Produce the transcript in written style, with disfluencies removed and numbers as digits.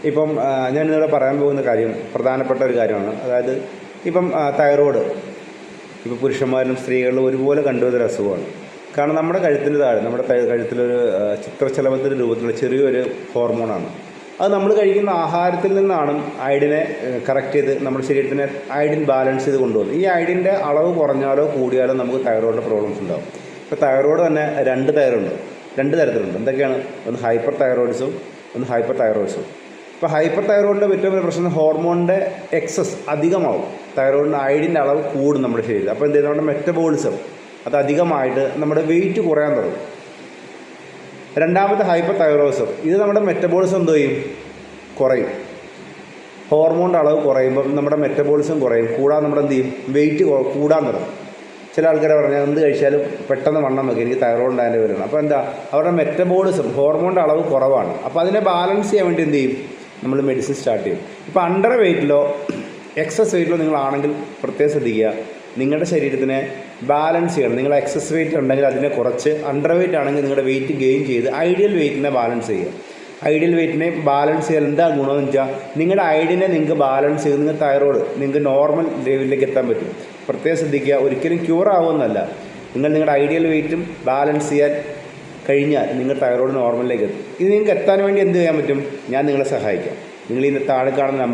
ഇപ്പം ഞാനിവിടെ പറയാൻ പോകുന്ന കാര്യം പ്രധാനപ്പെട്ട ഒരു കാര്യമാണ്. അതായത് ഇപ്പം തൈറോയ്ഡ് ഇപ്പോൾ പുരുഷന്മാരിലും സ്ത്രീകളിലും ഒരുപോലെ കണ്ടുവരുന്ന അസുഖമാണ്. കാരണം നമ്മുടെ കഴുത്തിൻ്റെ താഴെ, നമ്മുടെ കഴുത്തിലൊരു ചിത്രശലഭത്തിൻ്റെ രൂപത്തിലുള്ള ചെറിയൊരു ഹോർമോണാണ്. അത് നമ്മൾ കഴിക്കുന്ന ആഹാരത്തിൽ നിന്നാണ് അയഡിനെ കറക്റ്റ് ചെയ്ത് നമ്മുടെ ശരീരത്തിനെ അയഡിൻ ബാലൻസ് ചെയ്ത് കൊണ്ടുപോകുന്നത്. ഈ അയഡിൻ്റെ അളവ് കുറഞ്ഞാലോ കൂടിയാലോ നമുക്ക് തൈറോയിഡിൻ്റെ പ്രോബ്ലംസ് ഉണ്ടാകും. ഇപ്പോൾ തൈറോയ്ഡ് തന്നെ രണ്ട് തരത്തിലുണ്ട്. എന്തൊക്കെയാണ്? ഒന്ന് ഹൈപ്പർ തൈറോയിഡിസും ഒന്ന് ഹൈപ്പർ തൈറോയിഡ്സും. ഇപ്പോൾ ഹൈപ്പർ തൈറോയിഡിൻ്റെ ഏറ്റവും വലിയ പ്രശ്നം ഹോർമോണിൻ്റെ എക്സസ് അധികമാവും. തൈറോയിഡിൻ്റെ അയഡിൻ്റെ അളവ് കൂടും നമ്മുടെ ശരീരത്തിൽ. അപ്പോൾ എന്ത് ചെയ്യും? നമ്മുടെ മെറ്റബോളിസം അത് അധികമായിട്ട് നമ്മുടെ വെയിറ്റ് കുറയാൻ തുടങ്ങും. രണ്ടാമത്തെ ഹൈപ്പർ തൈറോയിഡിസം, ഇത് നമ്മുടെ മെറ്റബോളിസം എന്ത് ചെയ്യും? കുറയും. ഹോർമോണിൻ്റെ അളവ് കുറയുമ്പോൾ നമ്മുടെ മെറ്റബോളിസം കുറയും. കൂടാതെ നമ്മുടെ എന്ത് ചെയ്യും? വെയിറ്റ് കൂടാൻ തുടങ്ങും. ചില ആൾക്കാരെ പറഞ്ഞാൽ എന്ത് കഴിച്ചാലും പെട്ടെന്ന് വണ്ണം വെക്കും, എനിക്ക് തൈറോയിഡ് അതിൻ്റെ വരുന്നത്. അപ്പോൾ എന്താ? അവരുടെ മെറ്റബോളിസം ഹോർമോണിൻ്റെ അളവ് കുറവാണ്. അപ്പോൾ അതിനെ ബാലൻസ് ചെയ്യാൻ വേണ്ടി എന്ത് ചെയ്യും? നമ്മൾ മെഡിസിൻ സ്റ്റാർട്ട് ചെയ്യും. ഇപ്പോൾ അണ്ടർ വെയിറ്റിലോ എക്സസ് വെയിറ്റിലോ നിങ്ങളാണെങ്കിൽ പ്രത്യേകം ശ്രദ്ധിക്കുക. നിങ്ങളുടെ ശരീരത്തിനെ ബാലൻസ് ചെയ്യണം. നിങ്ങൾ എക്സസ് വെയിറ്റ് ഉണ്ടെങ്കിൽ അതിനെ കുറച്ച്, അണ്ടർ വെയിറ്റ് ആണെങ്കിൽ നിങ്ങളുടെ വെയിറ്റ് ഗെയിൻ ചെയ്ത് ഐഡിയൽ വെയിറ്റിനെ ബാലൻസ് ചെയ്യുക. ഐഡിയൽ വെയിറ്റിനെ ബാലൻസ് ചെയ്യാൻ എന്താ ഗുണമെന്ന് വെച്ചാൽ നിങ്ങളുടെ ഐഡിയനെ നിങ്ങൾക്ക് ബാലൻസ് ചെയ്ത് നിങ്ങൾ തൈറോയ്ഡ് നിങ്ങൾക്ക് നോർമൽ ലെവലിലേക്ക് എത്താൻ പറ്റും. പ്രത്യേകം ശ്രദ്ധിക്കുക. ഒരിക്കലും ക്യൂർ ആവുമെന്നല്ല. നിങ്ങളുടെ ഐഡിയൽ വെയിറ്റും ബാലൻസ് ചെയ്യാൻ കഴിഞ്ഞാൽ നിങ്ങൾ തൈറോയ്ഡ് നോർമലിലേക്ക് എത്തും. ഇത് നിങ്ങൾക്ക് എത്താൻ വേണ്ടി എന്ത് ചെയ്യാൻ പറ്റും? ഞാൻ നിങ്ങളെ സഹായിക്കാം. നിങ്ങൾ ഈ താഴെ കാണുന്ന